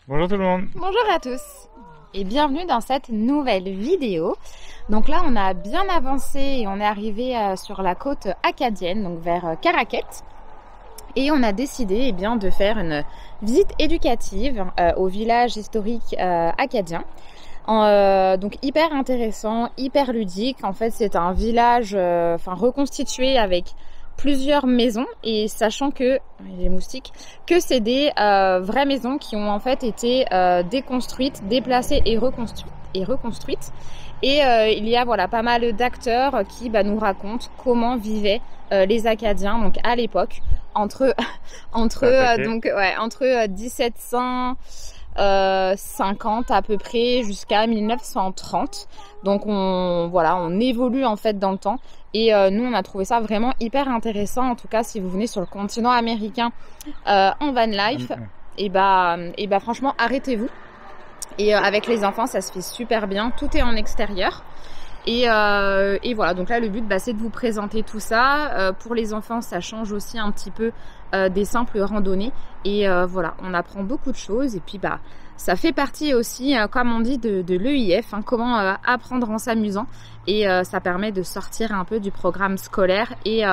Bonjour tout le monde. Bonjour à tous et bienvenue dans cette nouvelle vidéo. Donc là on a bien avancé et on est arrivé sur la côte acadienne, donc vers Caraquet. Et on a décidé de faire une visite éducative au village historique acadien. Donc hyper intéressant, hyper ludique. En fait c'est un village reconstitué avec plusieurs maisons, et sachant que les moustiques, que c'est des vraies maisons qui ont en fait été déconstruites, déplacées et reconstruites. Et il y a pas mal d'acteurs qui nous racontent comment vivaient les Acadiens donc à l'époque entre 1750 à peu près jusqu'à 1930. Donc on évolue en fait dans le temps. Et nous on a trouvé ça vraiment hyper intéressant. En tout cas si vous venez sur le continent américain en van life, et franchement arrêtez-vous. Et avec les enfants ça se fait super bien, tout est en extérieur. Et voilà, donc là le but c'est de vous présenter tout ça. Pour les enfants ça change aussi un petit peu des simples randonnées. Et voilà, on apprend beaucoup de choses. Et puis ça fait partie aussi, comme on dit, de l'EIF, comment apprendre en s'amusant. Et ça permet de sortir un peu du programme scolaire et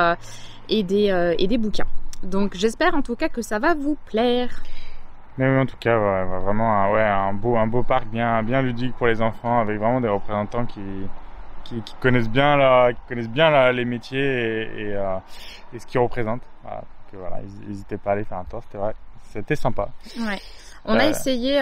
des bouquins. Donc j'espère en tout cas que ça va vous plaire. Mais oui, en tout cas, vraiment un beau parc bien ludique pour les enfants, avec vraiment des représentants qui connaissent bien les métiers et ce qu'ils représentent. Voilà. Donc, voilà, n'hésitez pas à aller faire un tour, c'était sympa. Ouais. On a essayé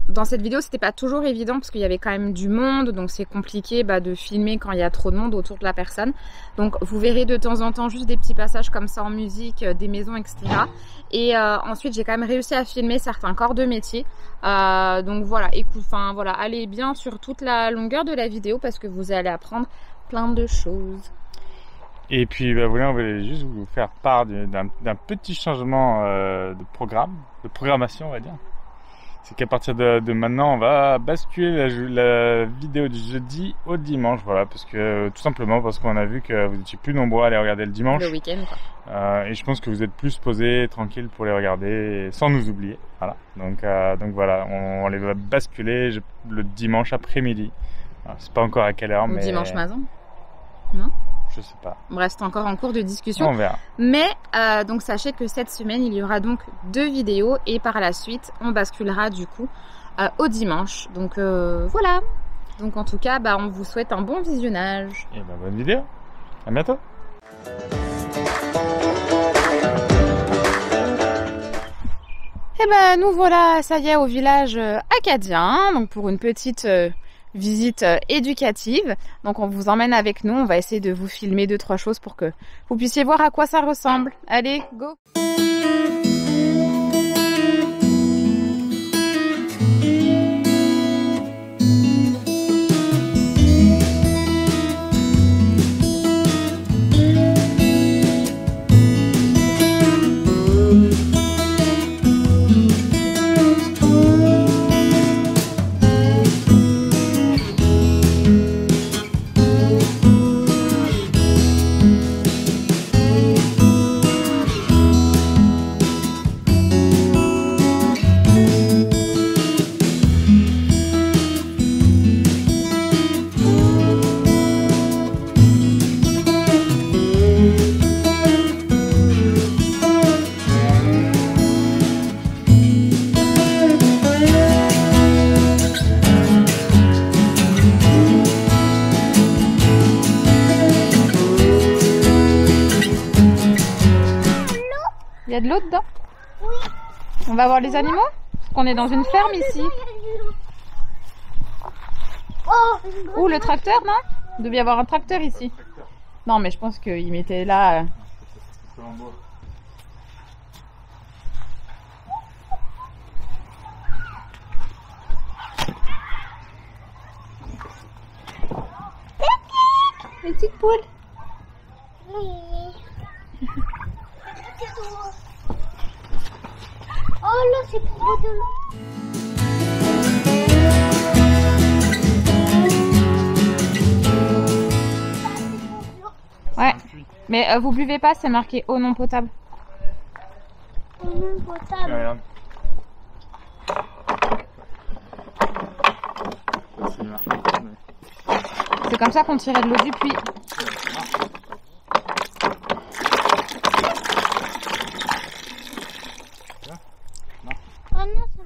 dans cette vidéo, c'était pas toujours évident parce qu'il y avait quand même du monde, donc c'est compliqué de filmer quand il y a trop de monde autour de la personne. Donc vous verrez de temps en temps juste des petits passages comme ça en musique, des maisons, etc. Et ensuite j'ai quand même réussi à filmer certains corps de métier. Donc voilà, allez bien sur toute la longueur de la vidéo parce que vous allez apprendre plein de choses. Et puis on voulait juste vous faire part d'un petit changement de programmation, on va dire. C'est qu'à partir de maintenant, on va basculer la vidéo du jeudi au dimanche, voilà, parce qu'on a vu que vous étiez plus nombreux à les regarder le dimanche. Le week-end, quoi. Et je pense que vous êtes plus posés, tranquilles pour les regarder, sans nous oublier, voilà. Donc voilà, on les va basculer le dimanche après-midi. C'est pas encore à quelle heure, mais... Dimanche matin, non ? Je sais pas. Bref, c'est encore en cours de discussion. On verra. Mais donc sachez que cette semaine, il y aura donc 2 vidéos et par la suite, on basculera du coup au dimanche. Donc voilà. Donc en tout cas, on vous souhaite un bon visionnage. Et bonne vidéo. À bientôt. Et nous voilà, ça y est, au village acadien. Donc pour une petite... visite éducative. Donc on vous emmène avec nous, on va essayer de vous filmer 2-3 choses pour que vous puissiez voir à quoi ça ressemble. Allez, go! Il y a de l'eau dedans? Oui. On va voir les animaux? Parce qu'on est dans une ferme ici. Oh, le tracteur, non? Il devait y avoir un tracteur ici. Non, mais je pense qu'il mettait là... Les petites poules. Oh là, c'est trop de l'eau. Ouais, mais vous buvez pas, c'est marqué eau non potable. Eau non potable. Regarde. C'est comme ça qu'on tirait de l'eau du puits. Oh non, ça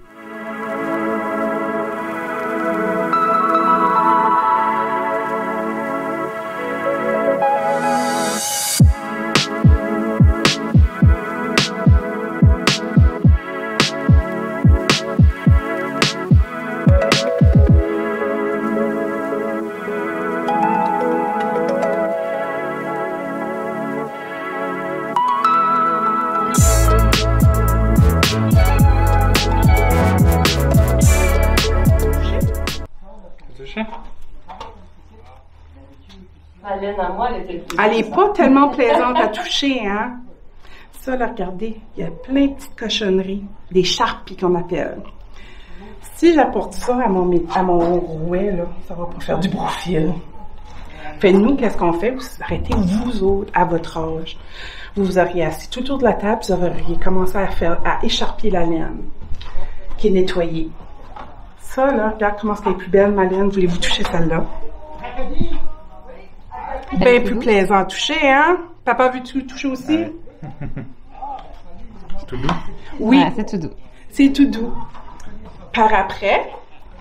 Elle n'est pas tellement plaisante à toucher, hein? Ça, là, regardez, il y a plein de petites cochonneries, des charpies qu'on appelle. Si j'apporte ça à mon rouet, là, ça va pas faire du beau fil. Fait nous, qu'est-ce qu'on fait? Vous arrêtez, vous autres, à votre âge. Vous vous auriez assis tout autour de la table, vous auriez commencé à écharpier la laine, qui est nettoyée. Ça, là, regarde comment c'est plus belle, ma laine. Voulez-vous toucher celle-là? Bien plus plaisant à toucher, hein? Papa veut toucher aussi? Ouais. C'est tout doux? Oui, Ouais, c'est tout doux. c'est tout doux. Par après,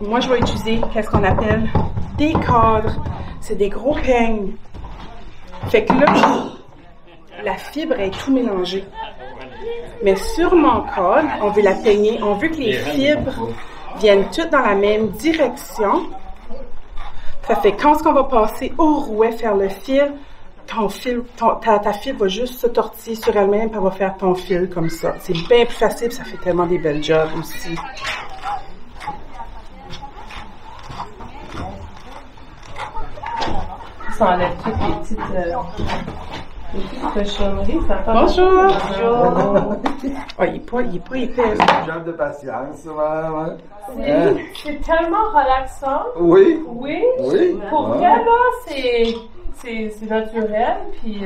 moi, je vais utiliser qu'est-ce qu'on appelle des cadres. C'est des gros peignes. Fait que là, la fibre est tout mélangée. Mais sur mon cadre, on veut la peigner. On veut que les fibres viennent toutes dans la même direction. Ça fait quand on va passer au rouet faire le fil, ta fibre va juste se tortiller sur elle-même et elle va faire ton fil comme ça. C'est bien plus facile, ça fait tellement des belles jobs aussi. Ça enlève toutes les petites cochonneries. Ça fait Bonjour! Bonjour! Oh, il est pas épais. Job de patience, ouais. C'est tellement relaxant. Oui. Oui. Oui. Pour Ouais. vrai, là, c'est naturel. Puis,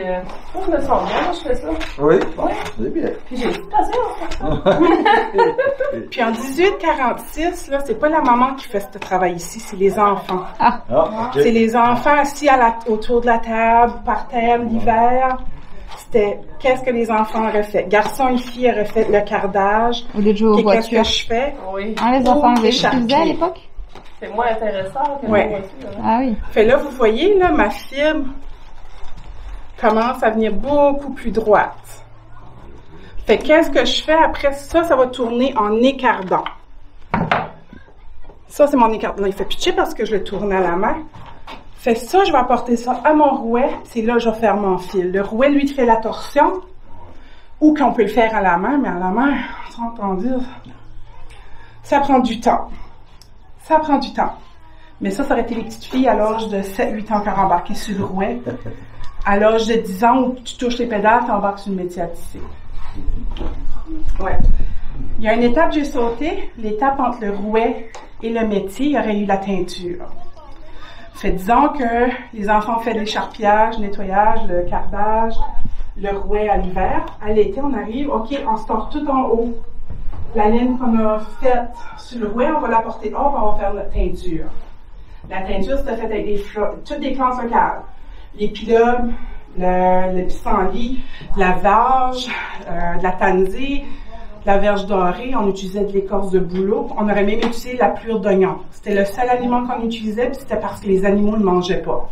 moi, je me sens bien quand je fais ça. Oui. Oui. C'est bien. Puis, j'ai toute patience. Puis en 1846, là, c'est pas la maman qui fait ce travail ici, c'est les enfants. Ah, ok. C'est les enfants assis autour de la table, par terre, l'hiver. C'était qu'est-ce que les enfants auraient fait. Garçons et filles auraient fait le cardage. Au lieu de jouer aux Et qu'est-ce que voitures. je fais? Oui. Ah, les enfants, Ou vous les faisaient à charpiers. l'époque? C'est moins intéressant que Ouais. la voiture. Ah oui. Fait là, vous voyez, là, ma fibre commence à venir beaucoup plus droite. Fait qu'est-ce que je fais après ça? Ça va tourner en écardant. Ça, c'est mon écardant. Il fait pitcher parce que je le tourne à la main. Fait ça, je vais apporter ça à mon rouet. C'est là que je vais faire mon fil. Le rouet, lui, fait la torsion. Ou qu'on peut le faire à la main, mais à la main, sans entendu, ça prend du temps. Ça prend du temps. Mais ça aurait été les petites filles à l'âge de 7-8 ans qui ont embarqué sur le rouet. À l'âge de 10 ans, où tu touches les pédales, tu embarques sur le métier à tisser. Ouais. Il y a une étape que j'ai sautée, l'étape entre le rouet et le métier, il y aurait eu la teinture. Fait disons que les enfants font l'écharpiage, le nettoyage, le cardage, le rouet à l'hiver. À l'été, on arrive, OK, on store tout en haut. La ligne qu'on a faite sur le rouet, on va la porter haut, on va faire notre teinture. La teinture, c'est fait avec toutes des plantes locales. L'épilogue, le pissenlit, la verge, de la tansée, la verge dorée, on utilisait de l'écorce de bouleau. On aurait même utilisé la pelure d'oignon. C'était le seul aliment qu'on utilisait, puis c'était parce que les animaux ne mangeaient pas.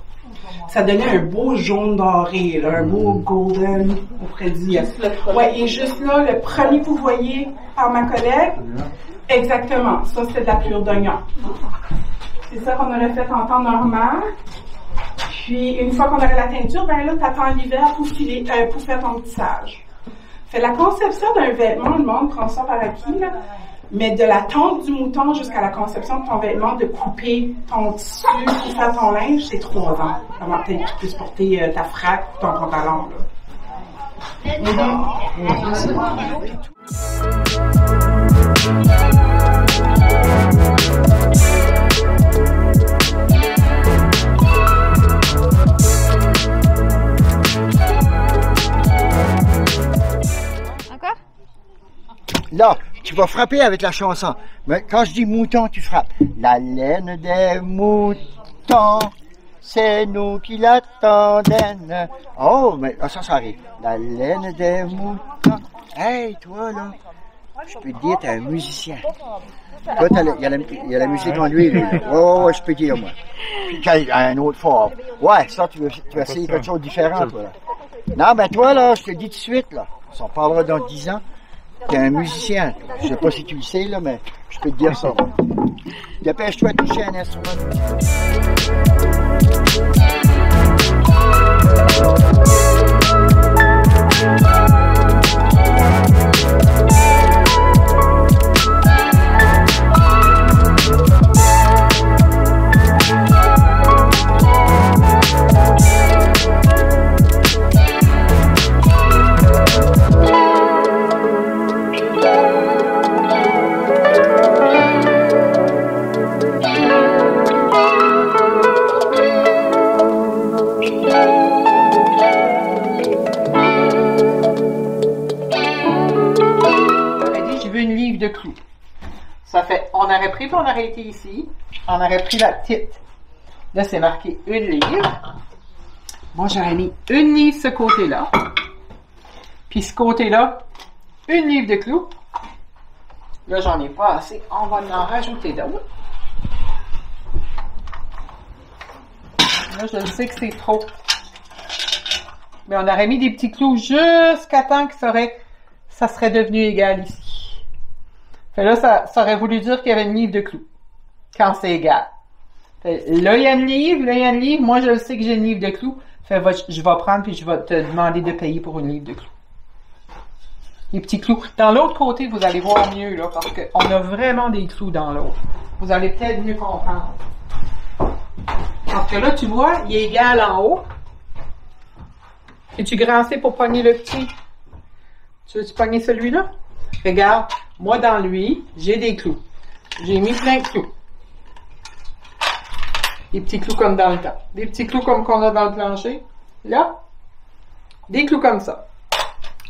Ça donnait un beau jaune doré, là, un beau golden, on pourrait dire. Ouais, et juste là, le premier que vous voyez par ma collègue, exactement, ça c'est de la pelure d'oignon. C'est ça qu'on aurait fait en temps normal. Puis, une fois qu'on aurait la teinture, ben là, t'attends l'hiver pour faire ton tissage. Fait la conception d'un vêtement, le monde prend ça par acquis, là. Mais de la tonte du mouton jusqu'à la conception de ton vêtement, de couper ton tissu, pour faire ton linge, c'est 3 ans. Comment tu puisses porter ta frappe ou ton pantalon, Encore? Là, tu vas frapper avec la chanson. Mais quand je dis mouton, tu frappes. La laine des moutons, c'est nous qui l'attendons. Oh, mais ça arrive. La laine des moutons. Hey, toi, là, je peux te dire, t'es un musicien. Toi, il y a la musique en lui, là. Ouais, je peux dire, moi. Puis quand il y a un autre fort. Ouais, ça, tu veux essayer quelque chose de différent, toi, là. Non, ben toi, là, je te dis tout de suite, là. On s'en parlera dans 10 ans. T'es un musicien. Je sais pas si tu le sais, là, mais je peux te dire ça. Dépêche-toi de toucher un instrument. De clous. Ça fait, on aurait pris, puis on aurait été ici, on aurait pris la petite. Là, c'est marqué 1 livre. Moi, j'aurais mis 1 livre ce côté-là. Puis ce côté-là, 1 livre de clous. Là, j'en ai pas assez. On va en rajouter d'autres. Là, je sais que c'est trop. Mais on aurait mis des petits clous jusqu'à temps que ça serait devenu égal ici. Fait là, ça aurait voulu dire qu'il y avait 1 livre de clous. Quand c'est égal. Fait, là, il y a 1 livre, là, il y a 1 livre. Moi, je sais que j'ai 1 livre de clous. Fait, je vais prendre puis je vais te demander de payer pour 1 livre de clous. Les petits clous. Dans l'autre côté, vous allez voir mieux, là, parce qu'on a vraiment des clous dans l'autre. Vous allez peut-être mieux comprendre. Parce que là, tu vois, il est égal en haut. Es-tu grand assez pour pogner le petit? Tu veux-tu pogner celui-là? Regarde, moi dans lui, j'ai des clous. J'ai mis plein de clous. Des petits clous comme dans le temps. Des petits clous comme qu'on a dans le plancher. Là, des clous comme ça.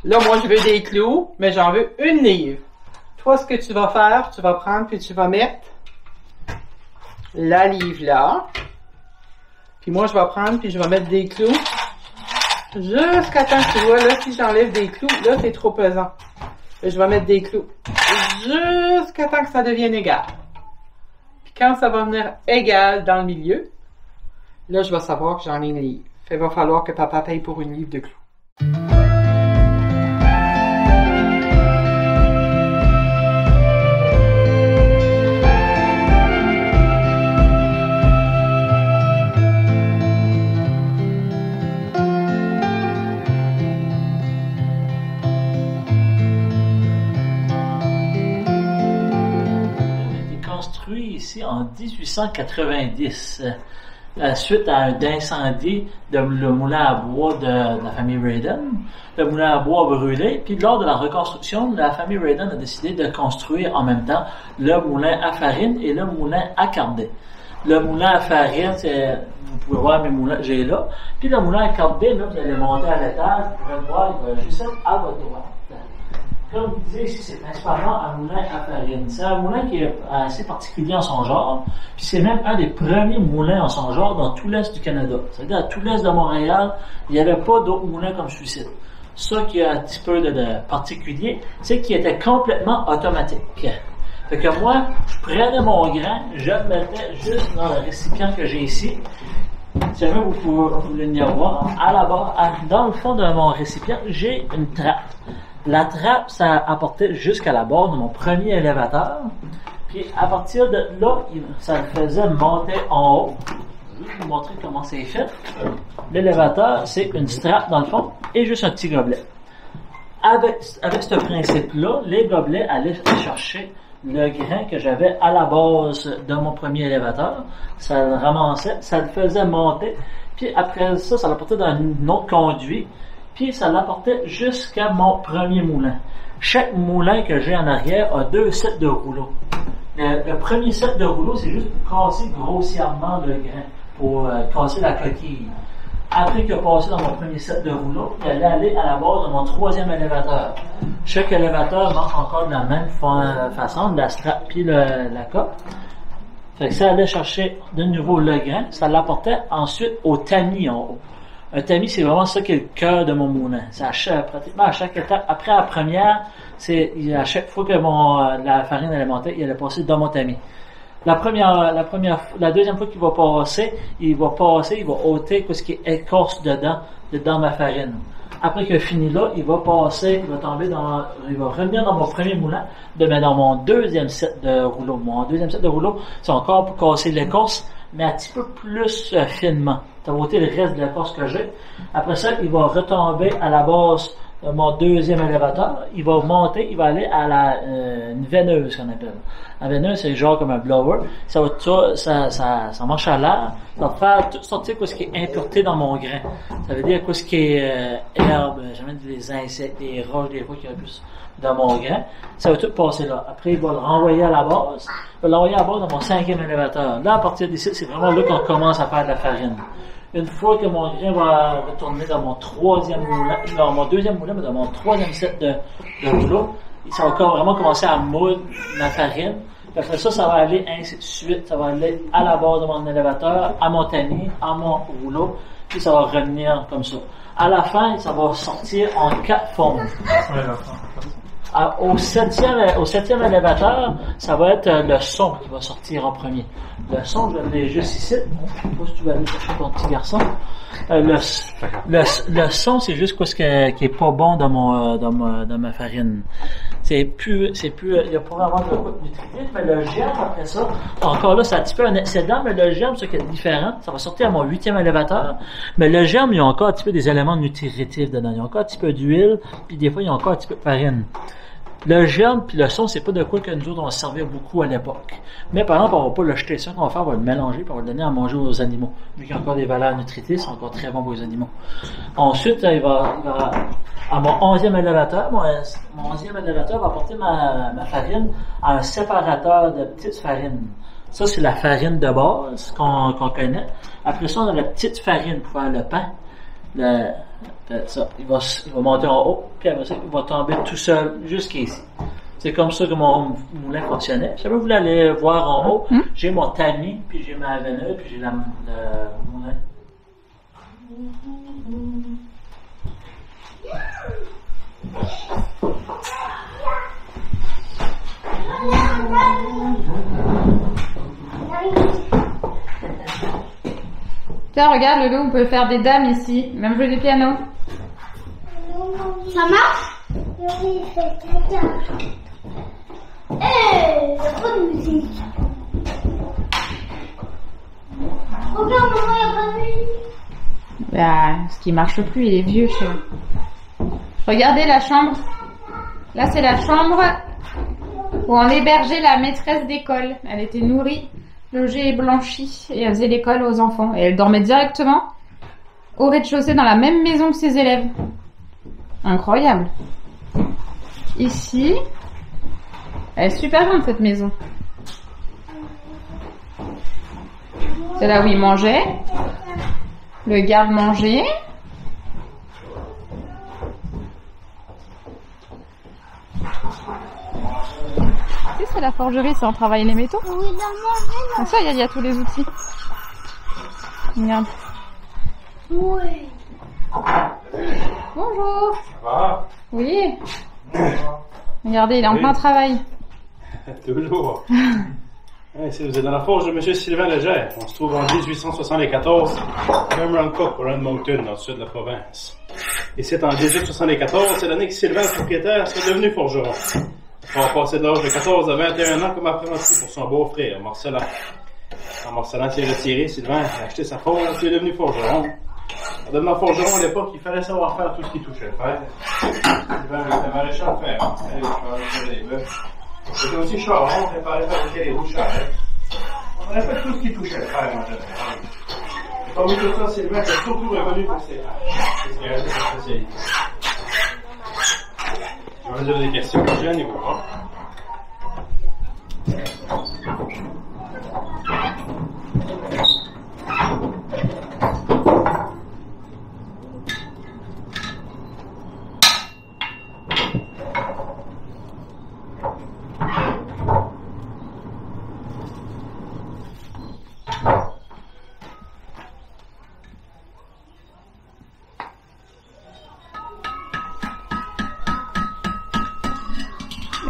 Là, moi, je veux des clous, mais j'en veux 1 livre. Toi, ce que tu vas faire, tu vas prendre puis tu vas mettre la livre là. Puis moi, je vais prendre puis je vais mettre des clous jusqu'à temps que tu vois, là, si j'enlève des clous, là, c'est trop pesant. Je vais mettre des clous jusqu'à temps que ça devienne égal. Puis quand ça va venir égal dans le milieu, là, je vais savoir que j'en ai 1 livre. Fait, il va falloir que papa paye pour 1 livre de clous. Ici en 1890, suite à un incendie de le moulin à bois de la famille Radon. Le moulin à bois a brûlé, puis lors de la reconstruction, la famille Radon a décidé de construire en même temps le moulin à farine et le moulin à cardet. Le moulin à farine, vous pouvez voir mes moulins, j'ai là. Puis le moulin à cardet, là, vous allez monter à l'étage, vous pouvez le voir, il va juste être à votre droite. Comme vous disiez ici, c'est principalement un moulin à farine. C'est un moulin qui est assez particulier en son genre, puis c'est même un des premiers moulins en son genre dans tout l'Est du Canada. C'est-à-dire, à tout l'Est de Montréal, il n'y avait pas d'autres moulins comme celui-ci. Ça qui est un petit peu de particulier, c'est qu'il était complètement automatique. Fait que moi, je prenais mon grain, je le mettais juste dans le récipient que j'ai ici. Si jamais vous pouvez venir voir, à la barre, dans le fond de mon récipient, j'ai une trappe. La trappe, ça apportait jusqu'à la barre de mon premier élévateur. Puis à partir de là, ça le faisait monter en haut. Je vais vous montrer comment c'est fait. L'élévateur, c'est une strap dans le fond et juste un petit gobelet. Avec ce principe-là, les gobelets allaient chercher le grain que j'avais à la base de mon premier élévateur. Ça le ramassait, ça le faisait monter. Puis après ça, ça l'apportait dans un autre conduit. Puis ça l'apportait jusqu'à mon premier moulin. Chaque moulin que j'ai en arrière a 2 sets de rouleaux. Le premier set de rouleaux, c'est juste pour casser grossièrement le grain, pour casser la coquille. Après qu'il a passé dans mon premier set de rouleaux, il allait aller à la base de mon troisième élévateur. Chaque élévateur marche encore de la même façon, de la strap puis la coque. Fait que ça allait chercher de nouveau le grain, ça l'apportait ensuite au tamis en haut. Un tamis, c'est vraiment ça qui est le cœur de mon moulin. C'est pratiquement à chaque étape. Après la première, c'est à chaque fois que la farine allait monter, il allait passer dans mon tamis. La deuxième fois qu'il va passer, il va ôter ce qui est écorce dedans ma farine. Après qu'il a fini là, il va revenir dans mon premier moulin, dans mon deuxième set de rouleaux. Mon deuxième set de rouleaux, c'est encore pour casser l'écorce, mais un petit peu plus finement. Ça va ôter le reste de l'écorce que j'ai. Après ça, il va retomber à la base de mon deuxième élévateur. Il va monter, il va aller à une veineuse qu'on appelle. La veineuse, c'est genre comme un blower. Ça marche à l'air. Ça va faire tout sortir ce qui est impureté dans mon grain. Ça veut dire ce qui est herbe, jamais des insectes, des roches, des fois qu'il y a plus dans mon grain. Ça va tout passer là. Après, il va le renvoyer à la base. Il va l'envoyer à la base dans mon cinquième élévateur. Là, à partir d'ici, c'est vraiment là qu'on commence à faire de la farine. Une fois que mon grain va retourner dans mon deuxième moulin, mais dans mon troisième set de rouleau, ça va vraiment commencer à moudre ma farine. Puis après ça, ça va aller ainsi de suite. Ça va aller à la base de mon élévateur, à mon tamis, à mon rouleau, puis ça va revenir comme ça. À la fin, ça va sortir en 4 fonds. Au septième élévateur, ça va être le son qui va sortir en premier. Le son, je l'ai juste ici. Je sais pas si tu vas aller chercher ton petit garçon. Le son, c'est juste ce qui est pas bon dans ma farine. Il y a pas vraiment de quoi de nutritif, mais le germe, après ça, encore là, c'est un petit peu un excédent, mais le germe, c'est différent. Ça va sortir à mon 8e élévateur. Mais le germe, il y a encore un petit peu des éléments nutritifs dedans. Il y a encore un petit peu d'huile, puis des fois, il y a encore un petit peu de farine. Le germe puis le son, c'est pas de quoi que nous autres on va se servir beaucoup à l'époque. Mais par exemple, on va pas le jeter. Ça qu'on va faire, on va le mélanger puis on va le donner à manger aux animaux. Vu qu'il y a encore des valeurs nutritives, c'est encore très bon pour les animaux. Ensuite, il va à mon 11e élévateur. Mon 11e élévateur va apporter ma farine à un séparateur de petites farines. Ça, c'est la farine de base qu'on connaît. Après ça, on a la petite farine pour faire le pain. Ça, il va monter en haut, puis après ça, il va tomber tout seul jusqu'ici. C'est comme ça que mon moulin fonctionnait. Si vous voulez aller voir en haut, j'ai mon tamis, puis j'ai ma veineuse, puis j'ai le moulin. Tiens, regarde, le loup, on peut faire des dames ici, même jouer du piano. Ça marche? Oui, c'est très bien. Hey, il n'y a pas de musique. Regarde, maman, il n'y a pas de musique. Bah, ce qui marche plus, il est vieux, chérie. Regardez la chambre. Là, c'est la chambre où on hébergeait la maîtresse d'école. Elle était nourrie, logée et blanchie, et elle faisait l'école aux enfants. Et elle dormait directement au rez-de-chaussée dans la même maison que ses élèves. Incroyable. Ici, elle est super grande cette maison. C'est là où il mangeait. Le garde-manger. C'est la forgerie, c'est on travaille les métaux. Oui, dans Donc ça, il y a tous les outils. Regarde. Oui. Bonjour. Ça va? Oui. Regardez, il est en plein travail. Toujours. Ici, vous êtes dans la forge de M. Sylvain Léger. On se trouve en 1874, Cameron Cook, Run Moncton, dans le sud de la province. Et c'est en 1874, c'est l'année que Sylvain, le propriétaire, s'est devenu forgeron. On va passer de l'âge de 14 à 21 ans comme apprenti pour son beau-frère, Marcelin. Quand Marcelin s'est retiré, Sylvain a acheté sa forge et est devenu forgeron. En devenant forgeron, à l'époque, il fallait savoir faire tout ce qui touchait le fer. Sylvain était maréchal de fer. C'était aussi charron, il fallait fabriquer les roues charrettes. On a fait tout ce qui touchait le fer en général. Et parmi tout ça, Sylvain était surtout revenu pour ses tâches. C'est ce qui a été sa spécialité. Je vais vous dire des questions, je n'y vois pas.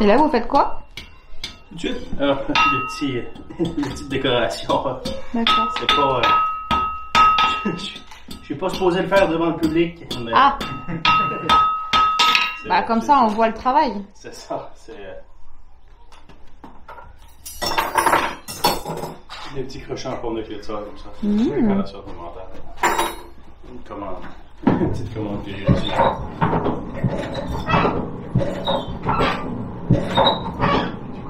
Et là, vous faites quoi? Tout de suite, alors, des petites décorations. D'accord. C'est pas... je suis pas supposé le faire devant le public. Mais... Ah! Bah, comme ça, on voit le travail. C'est ça, c'est... Des petits crochets en forme de clé de sol, comme ça. C'est une décoration supplémentaire. Une commande. Une petite commande que j'ai reçue.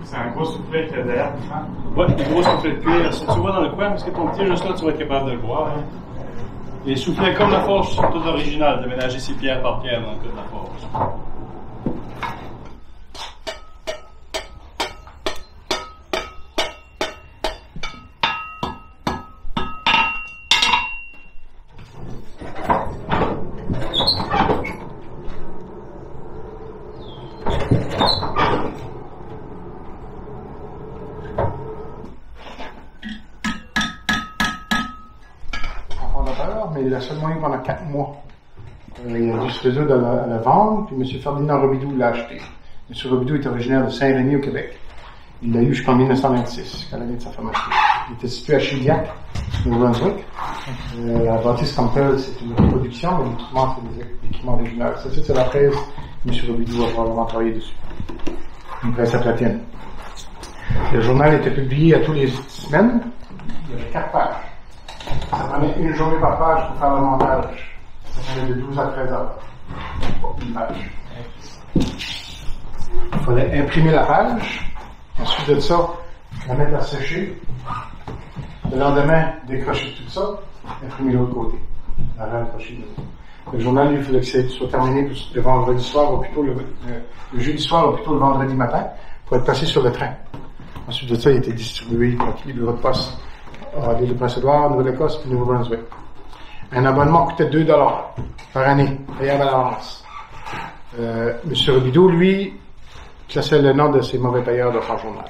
C'est un gros soufflet qu'il y a derrière, c'est ça? Ouais, des gros soufflets de cuir. Si tu vois dans le coin, parce que ton petit juste là, tu vas être capable de le voir. Hein. Les soufflets comme la forge sont tous originales, de ménager ces pierre par pierre dans le cas de la forge. Mais il a seulement eu pendant 4 mois. Il a dû se résoudre à la vendre, puis M. Ferdinand Robidoux l'a acheté. M. Robidoux est originaire de Saint-Rémy au Québec. Il l'a eu jusqu'en 1926, quand l'année de sa femme achetée. Il était situé à Chilliac, au Nouveau-Brunswick. La bâtisse comme telle, c'est une reproduction, mais l'équipement, c'est des équipements originaux. Ça, c'est la presse que M. Robidoux a probablement travaillé dessus. Une presse à platine. Le journal était publié à tous les semaines. Il y avait 4 pages. Ça prenait une journée par page pour faire le montage. Ça prenait de 12 à 13 heures. Une page. Il fallait imprimer la page. Ensuite de ça, la mettre à sécher. Le lendemain, décrocher tout ça, imprimer l'autre côté. La raccrocher de l'autre. Le journal, lui, il fallait que ça soit terminé le vendredi soir, ou plutôt le jeudi soir, ou plutôt le vendredi matin, pour être passé sur le train. Ensuite de ça, il était distribué dans tous les bureaux de poste. L'île de Prince-Édouard, Nouvelle-Écosse puis Nouveau-Brunswick. Un abonnement coûtait 2 $ par année, payable à l'avance. M. Robidoux, lui, classait le nom de ses mauvais payeurs de son journal.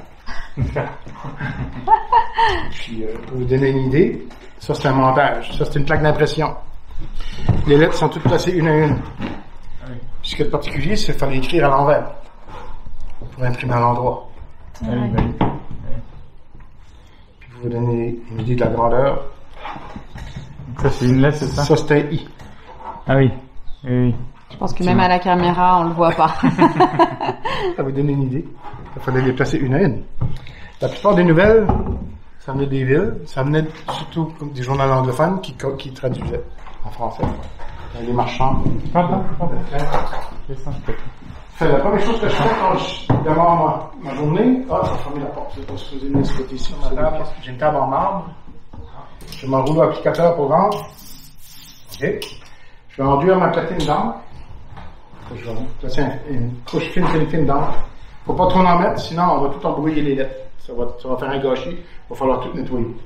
Puis, pour vous donner une idée, ça c'est un montage, ça c'est une plaque d'impression. Les lettres sont toutes placées une à une. Puis, ce qui est particulier, c'est qu'il fallait écrire à l'envers pour imprimer à l'endroit. Pour vous donner une idée de la grandeur. Ça, c'est une lettre, c'est ça? Ça, c'est un I. Ah oui. Oui. Je pense que même à la caméra, on le voit pas. Ça vous donne une idée. Il fallait les placer une à une. La plupart des nouvelles, ça venait des villes, ça venait surtout des journaux anglophones qui traduisaient en français. Les marchands. La première chose que je fais quand je démarre ma journée, ça a fermé la porte. Je ne vais pas supposer de ce côté ici. J'ai une table en marbre. Je m'enroule l'applicateur pour vendre. OK. Je vais enduire ma platine d'encre. Je vais placer une couche fine d'encre. Il ne faut pas trop en mettre, sinon on va tout embrouiller les lettres. Ça va faire un gâchis. Il va falloir tout nettoyer.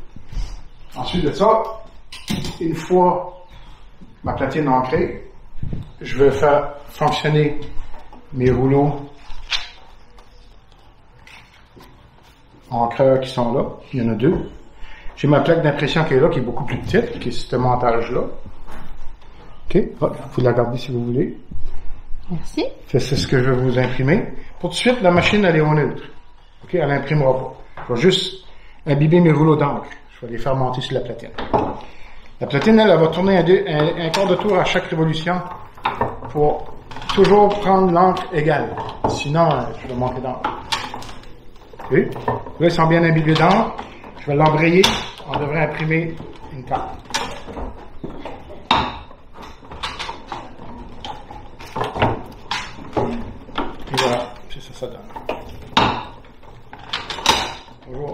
Ensuite de ça, une fois ma platine ancrée, je vais faire fonctionner mes rouleaux encreurs qui sont là. Il y en a 2. J'ai ma plaque d'impression qui est là, qui est beaucoup plus petite, qui est ce montage-là. OK? Vous pouvez la garder si vous voulez. Merci. C'est ce que je vais vous imprimer. Pour tout de suite, la machine, elle est au neutre. OK? Elle n'imprimera pas. Je vais juste imbiber mes rouleaux d'encre. Je vais les faire monter sur la platine. La platine, elle va tourner un quart de tour à chaque révolution pour toujours prendre l'encre égale. Sinon, je vais manquer d'encre. OK? Là, ils sont bien imbibés d'encre. Je vais l'embrayer. On devrait imprimer une carte. Et voilà. C'est ça, ça donne. Toujours.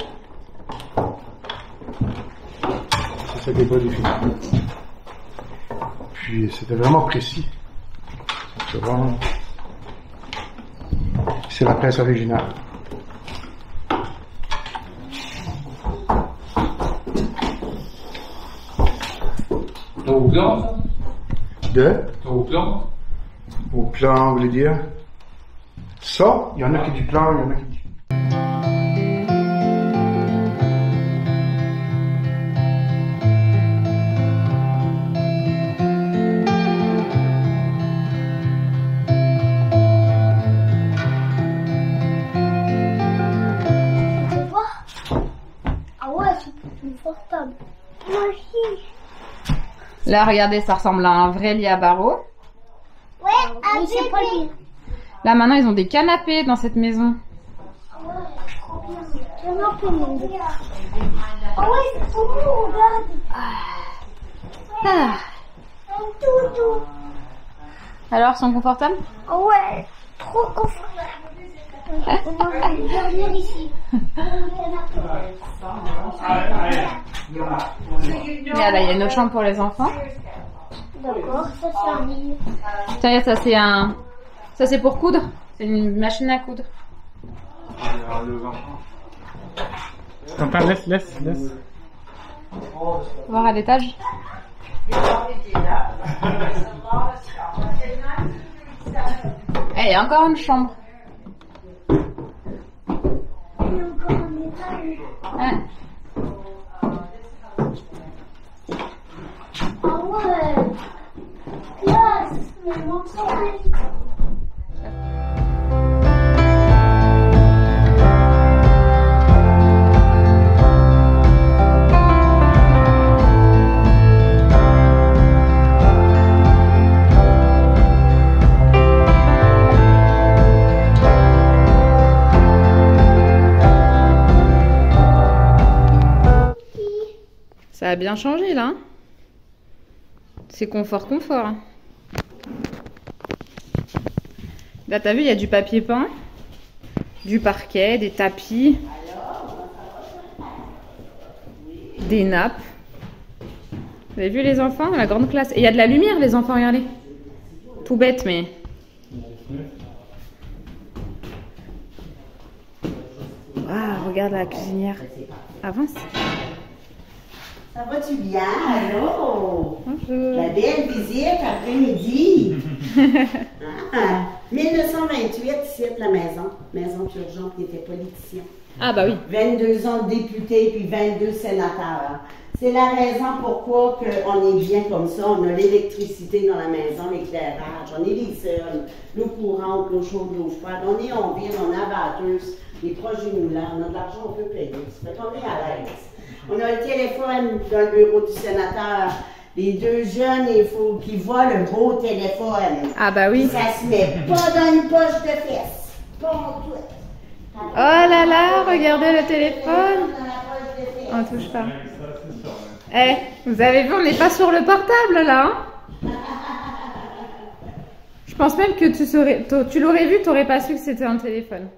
C'est ça qui est pas difficile. Puis, c'était vraiment précis. C'est vraiment... C'est la presse originale. Au plan, ça? Au plan? Au plan, vous voulez dire? Ça, il y en a qui du plan, il y en a qui du... portable. Moi aussi. Là, regardez, ça ressemble à un vrai lit à barreaux. Ouais, oui, c'est pas lui. Là, maintenant, ils ont des canapés dans cette maison. Canapé, mon Dieu. Ah ouais, c'est trop beau, regarde. Ah. Un doudou. Alors, ils sont confortables? Ah ouais, trop confortable. On va dormir ici. Là, il y a une autre chambre pour les enfants. D'accord, ça c'est un lit. Tiens, ça c'est un... Ça c'est pour coudre. C'est une machine à coudre. Quentin, laisse. Voir à l'étage. Il y a encore une chambre. Il y a encore un étage. Ouais. Ah ouais. Classe. Mais mon travail. Ça a bien changé là. C'est confort. Là, t'as vu, il y a du papier peint, du parquet, des tapis, des nappes. Vous avez vu les enfants? La grande classe. Et il y a de la lumière, les enfants, regardez. Tout bête, mais... Ah, regarde la cuisinière. Avance. Ça va-tu bien? Allô? Bonjour. La belle visite après-midi. 1928, ici, la maison. Maison Turgeon qui était politicien. Ah bah oui. 22 ans de député puis 22 sénateurs. C'est la raison pourquoi on est bien comme ça. On a l'électricité dans la maison, l'éclairage. On est les seuls. L'eau courante, l'eau chaude, l'eau froide. On est en ville, on a batteuse, les projets moulants. On a de l'argent, on peut payer. Ça fait qu'on est à l'aise. On a le téléphone dans le bureau du sénateur. Les deux jeunes, il faut qu'ils voient le beau téléphone. Ah bah oui. Ça se met pas dans une poche de fesses. Pas en tout. Oh là là, regardez le téléphone. On touche pas. Eh, vous avez vu, on n'est pas sur le portable là. Hein. Je pense même que tu l'aurais vu, tu n'aurais pas su que c'était un téléphone.